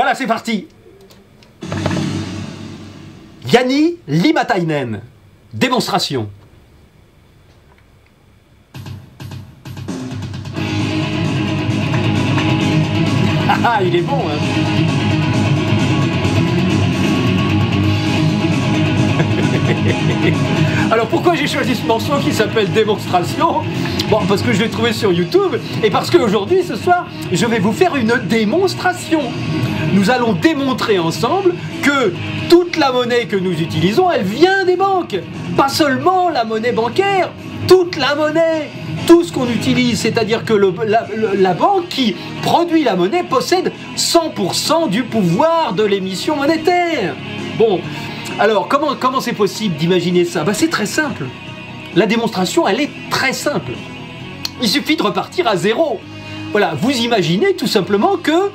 Voilà, c'est parti. Jani Limatainen. Démonstration. Ah, il est bon, hein. Alors pourquoi j'ai choisi ce morceau qui s'appelle Démonstration? Bon, parce que je l'ai trouvé sur YouTube et parce qu'aujourd'hui, ce soir, je vais vous faire une démonstration. Nous allons démontrer ensemble que toute la monnaie que nous utilisons, elle vient des banques. Pas seulement la monnaie bancaire, toute la monnaie, tout ce qu'on utilise, c'est-à-dire que la banque qui produit la monnaie possède 100% du pouvoir de l'émission monétaire. Bon, alors comment c'est possible d'imaginer ça? Ben, c'est très simple. La démonstration, elle est très simple. Il suffit de repartir à zéro. Voilà, vous imaginez tout simplement que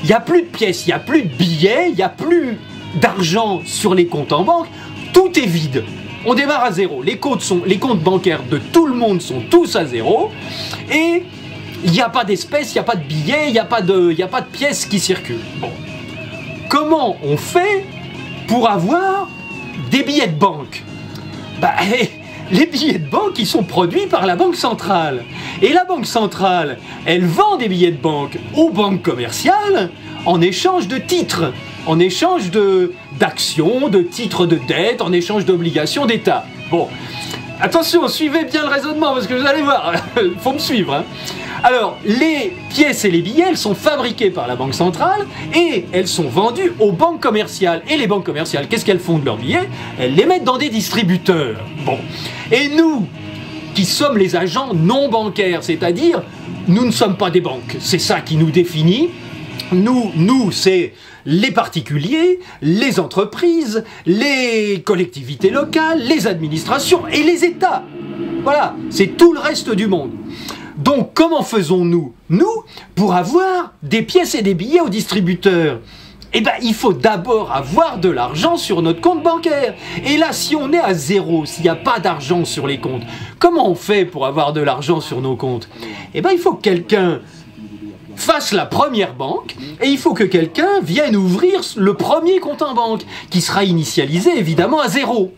il n'y a plus de pièces, il n'y a plus de billets, il n'y a plus d'argent sur les comptes en banque, tout est vide. On démarre à zéro, les comptes bancaires de tout le monde sont tous à zéro, et il n'y a pas d'espèces, il n'y a pas de billets, il n'y a pas de pièces qui circulent. Bon. Comment on fait pour avoir des billets de banque? Bah, les billets de banque, ils sont produits par la Banque centrale. Et la Banque centrale, elle vend des billets de banque aux banques commerciales en échange de titres, en échange d'actions, de titres de dette, en échange d'obligations d'État. Bon, attention, suivez bien le raisonnement, parce que vous allez voir, faut me suivre, hein. Alors, les pièces et les billets, elles sont fabriquées par la Banque centrale et elles sont vendues aux banques commerciales. Et les banques commerciales, qu'est-ce qu'elles font de leurs billets? Elles les mettent dans des distributeurs. Bon. Et nous, qui sommes les agents non bancaires, c'est-à-dire, nous ne sommes pas des banques. C'est ça qui nous définit. Nous, c'est les particuliers, les entreprises, les collectivités locales, les administrations et les États. Voilà, c'est tout le reste du monde. Donc, comment faisons-nous, nous, pour avoir des pièces et des billets aux distributeurs? Eh bien, il faut d'abord avoir de l'argent sur notre compte bancaire. Et là, si on est à zéro, s'il n'y a pas d'argent sur les comptes, comment on fait pour avoir de l'argent sur nos comptes? Eh bien, il faut que quelqu'un fasse la première banque, et il faut que quelqu'un vienne ouvrir le premier compte en banque, qui sera initialisé, évidemment, à zéro.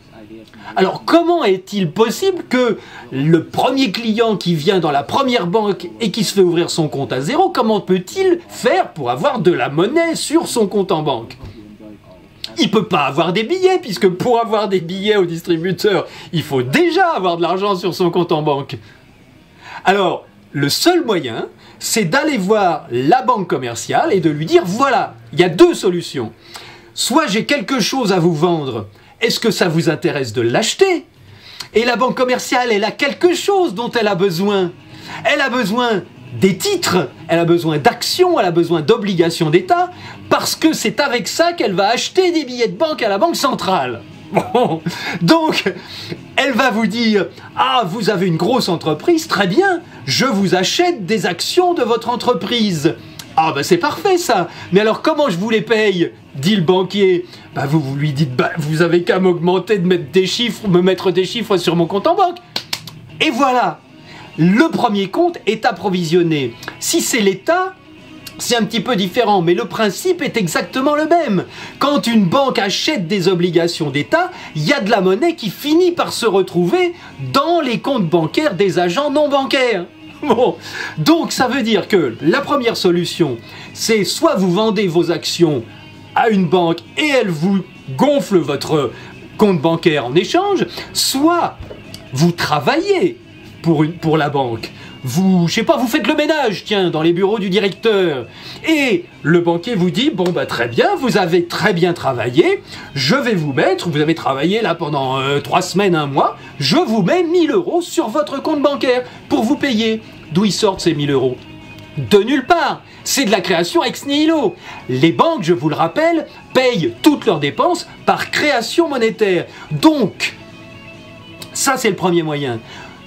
Alors, comment est-il possible que le premier client qui vient dans la première banque et qui se fait ouvrir son compte à zéro, comment peut-il faire pour avoir de la monnaie sur son compte en banque? Il ne peut pas avoir des billets, puisque pour avoir des billets au distributeur, il faut déjà avoir de l'argent sur son compte en banque. Alors, le seul moyen, c'est d'aller voir la banque commerciale et de lui dire, voilà, il y a deux solutions. Soit j'ai quelque chose à vous vendre, est-ce que ça vous intéresse de l'acheter? Et la banque commerciale, elle a quelque chose dont elle a besoin. Elle a besoin des titres, elle a besoin d'actions, elle a besoin d'obligations d'État, parce que c'est avec ça qu'elle va acheter des billets de banque à la Banque centrale. Bon, donc, elle va vous dire, ah, vous avez une grosse entreprise, très bien, je vous achète des actions de votre entreprise. Ah ben c'est parfait ça. Mais alors comment je vous les paye? Dit le banquier. Bah vous lui dites, bah vous avez qu'à m'augmenter de mettre des chiffres, me mettre des chiffres sur mon compte en banque. Et voilà. Le premier compte est approvisionné. Si c'est l'État, c'est un petit peu différent, mais le principe est exactement le même. Quand une banque achète des obligations d'État, il y a de la monnaie qui finit par se retrouver dans les comptes bancaires des agents non bancaires. Bon, donc ça veut dire que la première solution, c'est soit vous vendez vos actions à une banque et elle vous gonfle votre compte bancaire en échange, soit vous travaillez pour la banque. Vous, je sais pas, vous faites le ménage, tiens, dans les bureaux du directeur. Et le banquier vous dit, bon bah très bien, vous avez très bien travaillé, je vais vous mettre, vous avez travaillé là pendant 3 semaines, 1 mois, je vous mets 1 000 € sur votre compte bancaire pour vous payer. D'où ils sortent ces 1 000 €? De nulle part. C'est de la création ex nihilo. Les banques, je vous le rappelle, payent toutes leurs dépenses par création monétaire. Donc, ça c'est le premier moyen.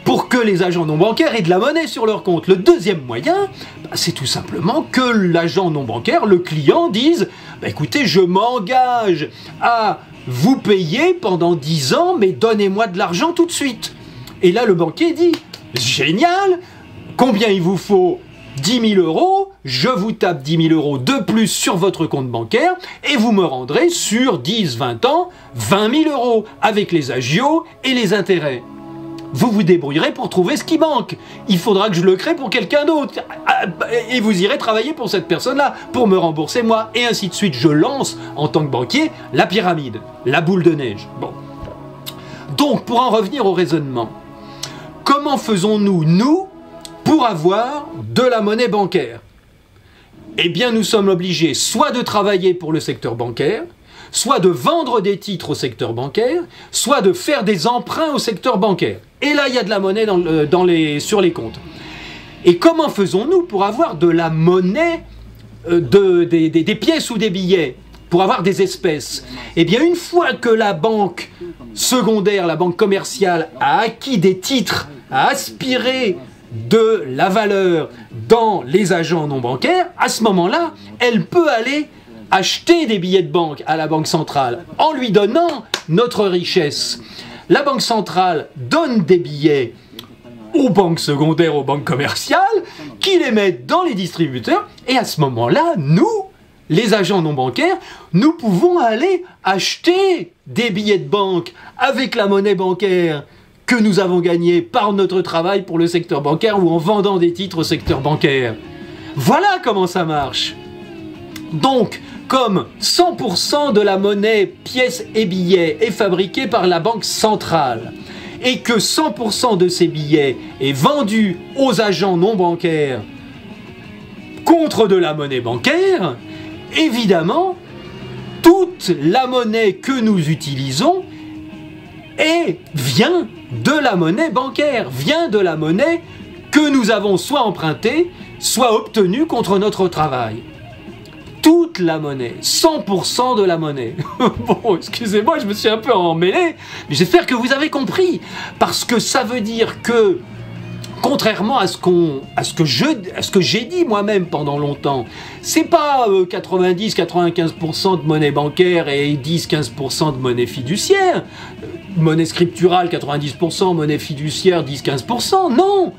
Pour que les agents non bancaires aient de la monnaie sur leur compte. Le deuxième moyen, c'est tout simplement que l'agent non bancaire, le client, dise « Écoutez, je m'engage à vous payer pendant 10 ans, mais donnez-moi de l'argent tout de suite. » Et là, le banquier dit « Génial, combien il vous faut 10 000 euros, je vous tape 10 000 euros de plus sur votre compte bancaire et vous me rendrez sur 10, 20 ans 20 000 euros avec les agios et les intérêts. Vous vous débrouillerez pour trouver ce qui manque. Il faudra que je le crée pour quelqu'un d'autre. Et vous irez travailler pour cette personne-là, pour me rembourser moi, et ainsi de suite. Je lance, en tant que banquier, la pyramide, la boule de neige. Bon. Donc, pour en revenir au raisonnement, comment faisons-nous, nous, pour avoir de la monnaie bancaire? Eh bien, nous sommes obligés soit de travailler pour le secteur bancaire, soit de vendre des titres au secteur bancaire, soit de faire des emprunts au secteur bancaire. Et là, il y a de la monnaie sur les comptes. Et comment faisons-nous pour avoir de la monnaie, des pièces ou des billets, pour avoir des espèces? Eh bien, une fois que la banque secondaire, la banque commerciale, a acquis des titres, a aspiré de la valeur dans les agents non bancaires, à ce moment-là, elle peut aller acheter des billets de banque à la Banque centrale en lui donnant notre richesse. La Banque centrale donne des billets aux banques secondaires, aux banques commerciales, qui les mettent dans les distributeurs, et à ce moment-là, nous, les agents non bancaires, nous pouvons aller acheter des billets de banque avec la monnaie bancaire que nous avons gagnée par notre travail pour le secteur bancaire ou en vendant des titres au secteur bancaire. Voilà comment ça marche. Donc, comme 100% de la monnaie, pièces et billets est fabriquée par la Banque centrale et que 100% de ces billets est vendu aux agents non bancaires contre de la monnaie bancaire, évidemment, toute la monnaie que nous utilisons vient de la monnaie bancaire, vient de la monnaie que nous avons soit empruntée, soit obtenue contre notre travail. Toute la monnaie, 100% de la monnaie. Bon, excusez-moi, je me suis un peu emmêlé, mais j'espère que vous avez compris. Parce que ça veut dire que, contrairement à ce que j'ai dit moi-même pendant longtemps, c'est pas 90-95% de monnaie bancaire et 10-15% de monnaie fiduciaire. Monnaie scripturale, 90%, monnaie fiduciaire, 10-15%. Non!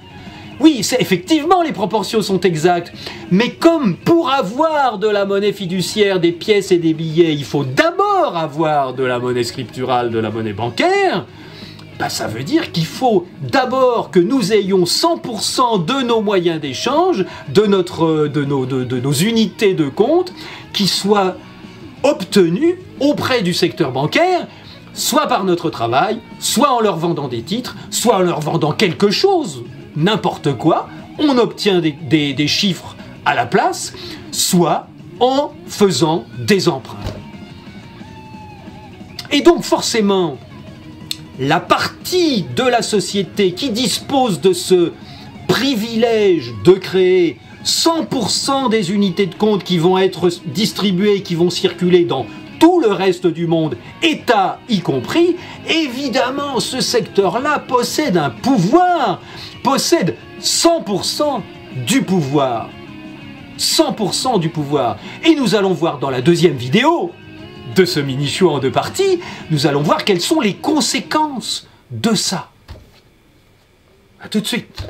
Oui, effectivement, les proportions sont exactes. Mais comme pour avoir de la monnaie fiduciaire, des pièces et des billets, il faut d'abord avoir de la monnaie scripturale, de la monnaie bancaire, bah ça veut dire qu'il faut d'abord que nous ayons 100% de nos moyens d'échange, de nos unités de compte, qui soient obtenus auprès du secteur bancaire, soit par notre travail, soit en leur vendant des titres, soit en leur vendant quelque chose. N'importe quoi, on obtient des chiffres à la place, soit en faisant des emprunts. Et donc forcément, la partie de la société qui dispose de ce privilège de créer 100% des unités de compte qui vont être distribuées, qui vont circuler dans tout le reste du monde, État y compris, évidemment, ce secteur-là possède un pouvoir, possède 100% du pouvoir. 100% du pouvoir. Et nous allons voir dans la deuxième vidéo de ce mini-show en 2 parties, nous allons voir quelles sont les conséquences de ça. À tout de suite.